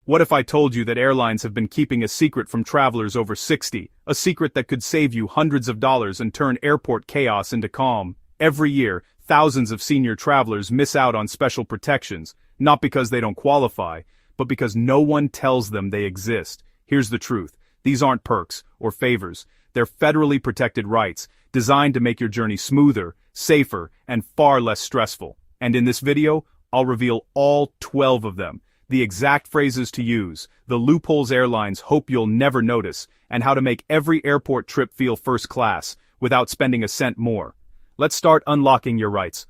What if I told you that airlines have been keeping a secret from travelers over 60, a secret that could save you hundreds of dollars and turn airport chaos into calm? Every year, thousands of senior travelers miss out on special protections, not because they don't qualify, but because no one tells them they exist. Here's the truth. These aren't perks or favors. They're federally protected rights, designed to make your journey smoother, safer, and far less stressful. And in this video, I'll reveal all 12 of them. The exact phrases to use, the loopholes airlines hope you'll never notice, and how to make every airport trip feel first class, without spending a cent more. Let's start unlocking your rights.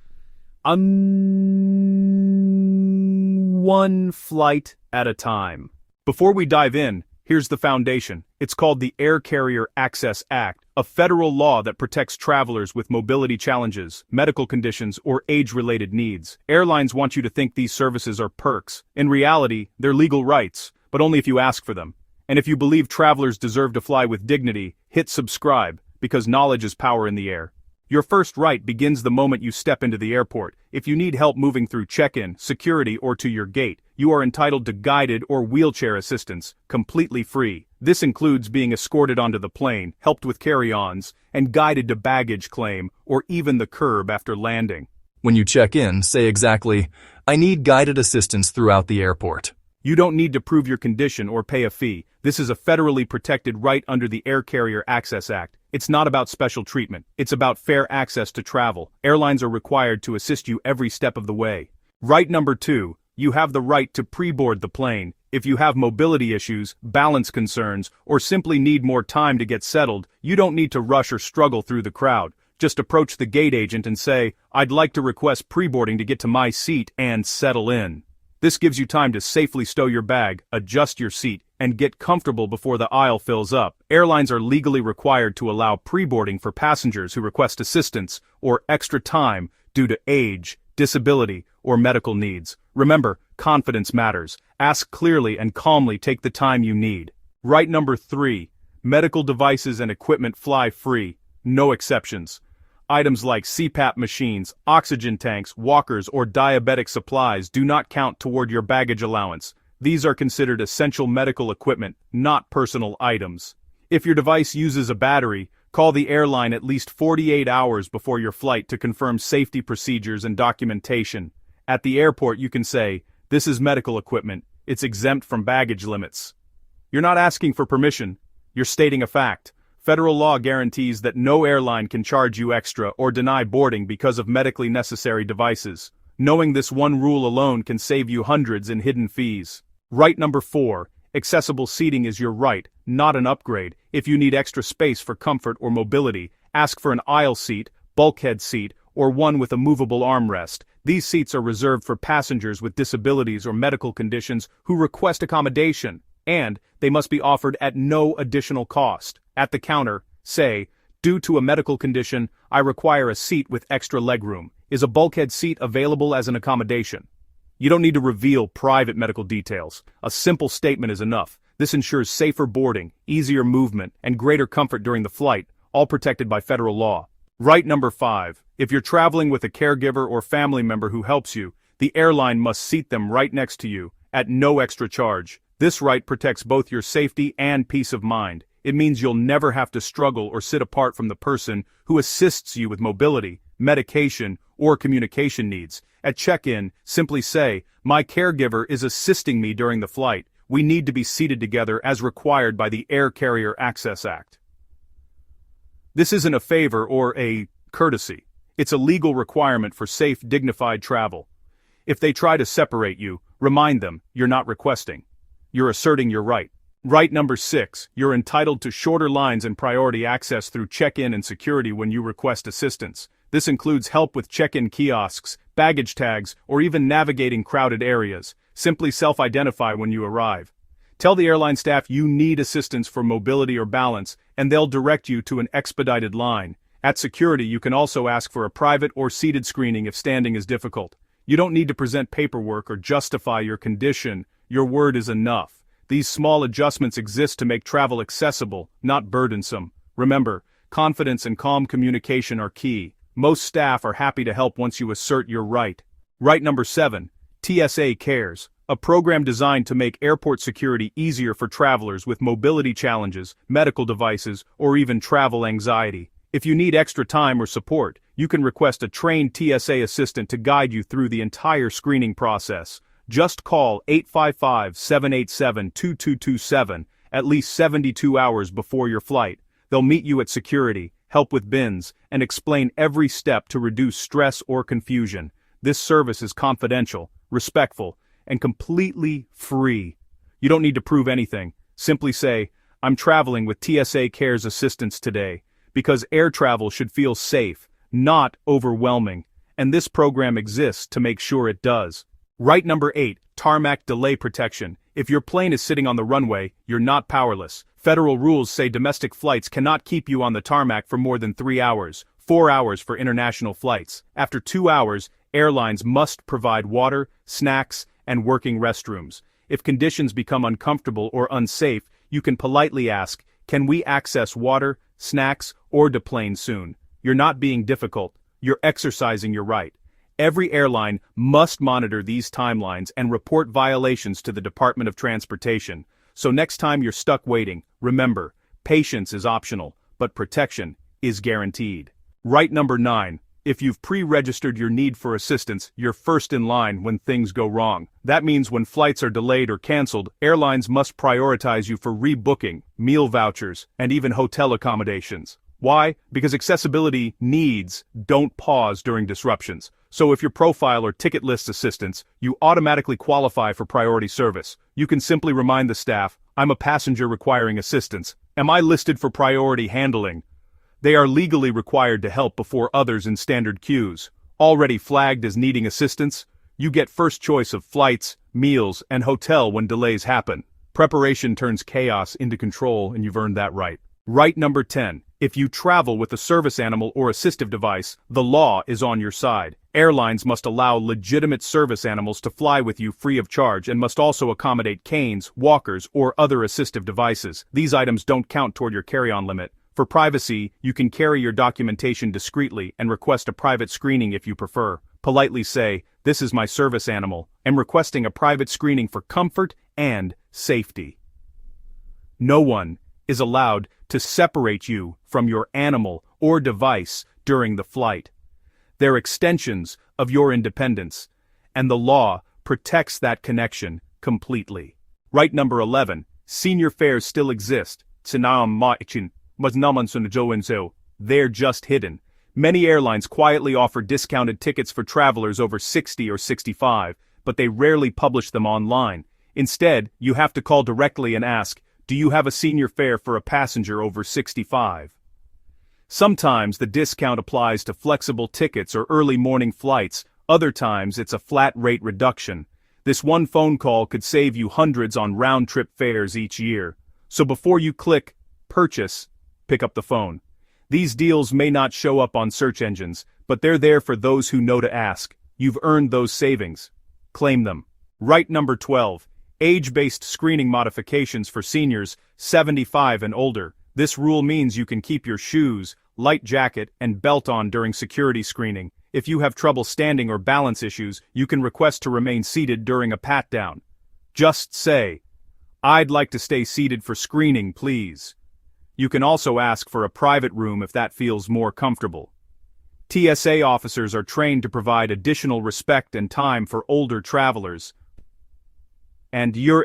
One flight at a time. Before we dive in, here's the foundation. It's called the Air Carrier Access Act, a federal law that protects travelers with mobility challenges, medical conditions, or age-related needs. Airlines want you to think these services are perks. In reality, they're legal rights, but only if you ask for them. And if you believe travelers deserve to fly with dignity, hit subscribe, because knowledge is power in the air. Your first right begins the moment you step into the airport. If you need help moving through check-in, security, or to your gate, you are entitled to guided or wheelchair assistance, completely free. This includes being escorted onto the plane, helped with carry-ons, and guided to baggage claim, or even the curb after landing. When you check in, say exactly, "I need guided assistance throughout the airport." You don't need to prove your condition or pay a fee. This is a federally protected right under the Air Carrier Access Act. It's not about special treatment. It's about fair access to travel. Airlines are required to assist you every step of the way. Right number 2, you have the right to pre-board the plane. If you have mobility issues, balance concerns, or simply need more time to get settled, you don't need to rush or struggle through the crowd. Just approach the gate agent and say, "I'd like to request pre-boarding to get to my seat and settle in." This gives you time to safely stow your bag, adjust your seat, and get comfortable before the aisle fills up. Airlines are legally required to allow pre-boarding for passengers who request assistance or extra time due to age, disability, or medical needs. Remember, confidence matters. Ask clearly and calmly, take the time you need. Right number 3, medical devices and equipment fly free, no exceptions. Items like CPAP machines, oxygen tanks, walkers, or diabetic supplies do not count toward your baggage allowance. These are considered essential medical equipment, not personal items. If your device uses a battery, call the airline at least 48 hours before your flight to confirm safety procedures and documentation. At the airport you can say, "This is medical equipment, it's exempt from baggage limits." You're not asking for permission, you're stating a fact. Federal law guarantees that no airline can charge you extra or deny boarding because of medically necessary devices. Knowing this one rule alone can save you hundreds in hidden fees. Right number 4, accessible seating is your right, not an upgrade. If you need extra space for comfort or mobility, ask for an aisle seat, bulkhead seat, or one with a movable armrest. These seats are reserved for passengers with disabilities or medical conditions who request accommodation, and they must be offered at no additional cost. At the counter, say, "Due to a medical condition, I require a seat with extra legroom. Is a bulkhead seat available as an accommodation?" You don't need to reveal private medical details. A simple statement is enough. This ensures safer boarding, easier movement, and greater comfort during the flight, all protected by federal law. Right number 5, if you're traveling with a caregiver or family member who helps you, the airline must seat them right next to you, at no extra charge. This right protects both your safety and peace of mind. It means you'll never have to struggle or sit apart from the person who assists you with mobility, medication, or communication needs. At check-in, simply say, "My caregiver is assisting me during the flight. We need to be seated together as required by the Air Carrier Access Act." This isn't a favor or a courtesy. It's a legal requirement for safe, dignified travel. If they try to separate you, remind them you're not requesting. You're asserting your right. Right number 6, you're entitled to shorter lines and priority access through check-in and security when you request assistance. This includes help with check-in kiosks, baggage tags, or even navigating crowded areas. Simply self-identify when you arrive. Tell the airline staff you need assistance for mobility or balance, and they'll direct you to an expedited line. At security, you can also ask for a private or seated screening if standing is difficult. You don't need to present paperwork or justify your condition. Your word is enough. These small adjustments exist to make travel accessible, not burdensome. Remember, confidence and calm communication are key. Most staff are happy to help once you assert your right. Right number 7, TSA Cares, a program designed to make airport security easier for travelers with mobility challenges, medical devices, or even travel anxiety. If you need extra time or support, you can request a trained TSA assistant to guide you through the entire screening process. Just call 855-787-2227 at least 72 hours before your flight. They'll meet you at security, help with bins, and explain every step to reduce stress or confusion. This service is confidential, respectful, and completely free. You don't need to prove anything. Simply say, "I'm traveling with TSA Cares assistance today," because air travel should feel safe, not overwhelming, and this program exists to make sure it does. Right number 8, tarmac delay protection. If your plane is sitting on the runway, you're not powerless. Federal rules say domestic flights cannot keep you on the tarmac for more than 3 hours, 4 hours for international flights. After 2 hours, airlines must provide water, snacks, and working restrooms. If conditions become uncomfortable or unsafe, you can politely ask, "Can we access water, snacks, or deplane soon?" You're not being difficult, you're exercising your right. Every airline must monitor these timelines and report violations to the Department of Transportation. So next time you're stuck waiting, remember, patience is optional, but protection is guaranteed. Right number 9. If you've pre-registered your need for assistance, you're first in line when things go wrong. That means when flights are delayed or canceled, airlines must prioritize you for rebooking, meal vouchers, and even hotel accommodations. Why? Because accessibility needs don't pause during disruptions. So if your profile or ticket lists assistance, you automatically qualify for priority service. You can simply remind the staff, "I'm a passenger requiring assistance. Am I listed for priority handling?" They are legally required to help before others in standard queues. Already flagged as needing assistance, you get first choice of flights, meals, and hotel when delays happen. Preparation turns chaos into control, and you've earned that right. Right number 10. If you travel with a service animal or assistive device, the law is on your side. Airlines must allow legitimate service animals to fly with you free of charge and must also accommodate canes, walkers, or other assistive devices. These items don't count toward your carry-on limit. For privacy, you can carry your documentation discreetly and request a private screening if you prefer. Politely say, "This is my service animal. I'm requesting a private screening for comfort and safety." No one is allowed to separate you from your animal or device during the flight. They're extensions of your independence, and the law protects that connection completely. Right number 11. Senior fares still exist. They're just hidden. Many airlines quietly offer discounted tickets for travelers over 60 or 65, but they rarely publish them online. Instead, you have to call directly and ask, "Do you have a senior fare for a passenger over 65? Sometimes the discount applies to flexible tickets or early morning flights, other times it's a flat rate reduction. This one phone call could save you hundreds on round-trip fares each year. So before you click "Purchase," pick up the phone. These deals may not show up on search engines, but they're there for those who know to ask. You've earned those savings. Claim them. Right number 12. Age-based screening modifications for seniors 75 and older. This rule means you can keep your shoes, light jacket, and belt on during security screening. If you have trouble standing or balance issues, you can request to remain seated during a pat-down. Just say, "I'd like to stay seated for screening, please." You can also ask for a private room if that feels more comfortable. TSA officers are trained to provide additional respect and time for older travelers. And you're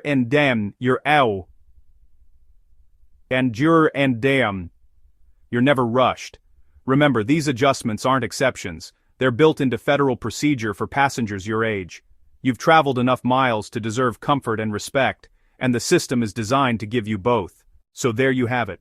never rushed. Remember, these adjustments aren't exceptions. They're built into federal procedure for passengers your age. You've traveled enough miles to deserve comfort and respect, and the system is designed to give you both. So there you have it.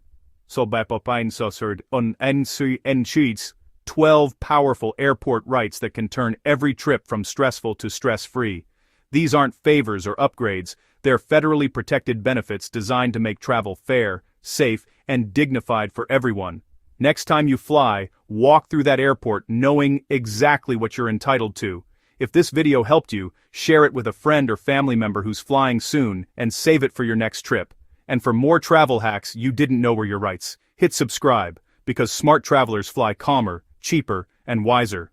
12 powerful airport rights that can turn every trip from stressful to stress-free. These aren't favors or upgrades, they're federally protected benefits designed to make travel fair, safe, and dignified for everyone. Next time you fly, walk through that airport knowing exactly what you're entitled to. If this video helped you, share it with a friend or family member who's flying soon, and save it for your next trip. And for more travel hacks you didn't know were your rights, hit subscribe, because smart travelers fly calmer, cheaper, and wiser.